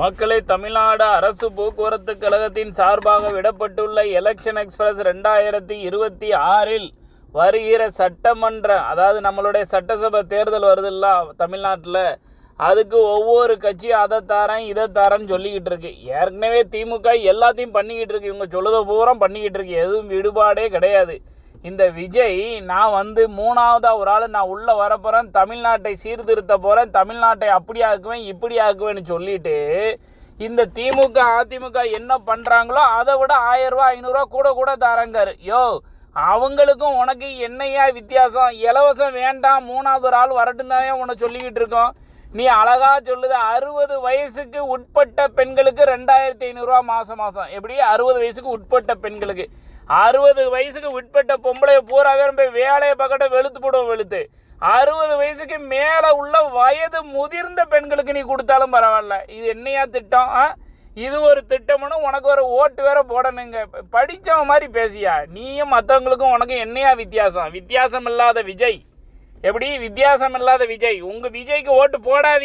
மக்களை தமிழ்நாடு அரசு போக்குவரத்து கழகத்தின் சார்பாக விடப்பட்டுள்ள எலெக்ஷன் எக்ஸ்பிரஸ் 2026 வருகிற சட்டமன்ற, அதாவது நம்மளுடைய சட்டசபை தேர்தல் வருதுல்ல தமிழ்நாட்டில், அதுக்கு ஒவ்வொரு கட்சியும் அதை தரேன் இதை தரேன்னு சொல்லிக்கிட்டு இருக்கு. ஏற்கனவே திமுக எல்லாத்தையும் பண்ணிக்கிட்டு இருக்கு, இவங்க சொல்லுத பூரா பண்ணிக்கிட்டு இருக்கு, எதுவும் விடுபாடே கிடையாது. இந்த விஜய் நான் மூணாவதாக ஒரு ஆள் நான் உள்ளே வரப்போகிறேன், தமிழ்நாட்டை சீர்திருத்த போகிறேன், தமிழ்நாட்டை அப்படி ஆக்குவேன் இப்படி ஆக்குவேன்னு சொல்லிட்டு இந்த திமுக அதிமுக என்ன பண்ணுறாங்களோ அதை விட 1000 ரூபா 500 ரூபா கூட தரங்காரு. யோ, அவங்களுக்கும் உனக்கு என்னையா வித்தியாசம்? இலவசம் வேண்டாம், மூணாவது ஒரு ஆள் வரட்டும் தானே உன்னை சொல்லிக்கிட்டு இருக்கோம். நீ அழகா சொல்லுது 60 வயசுக்கு உட்பட்ட பெண்களுக்கு 2500 ரூபா மாதம். எப்படி 60 வயசுக்கு உட்பட்ட பெண்களுக்கு? 60 வயசுக்கு உட்பட்ட பொம்பளை பூராவே போய் வேலையை பக்கட்ட வெளுத்து போடுவோம். 60 வயசுக்கு மேலே உள்ள வயது முதிர்ந்த பெண்களுக்கு நீ கொடுத்தாலும் பரவாயில்ல. இது என்னையா திட்டம்? இது ஒரு திட்டம்னு உனக்கு ஒரு ஓட்டு வேற போடணுங்க. படித்தவன் மாதிரி பேசியா? நீயும் மற்றவங்களுக்கும் உனக்கு என்னையா வித்தியாசம்? வித்தியாசம் இல்லாத விஜய். எப்படி வித்தியாசம் இல்லாத விஜய்? உங்கள் விஜய்க்கு ஓட்டு போடாதீங்க.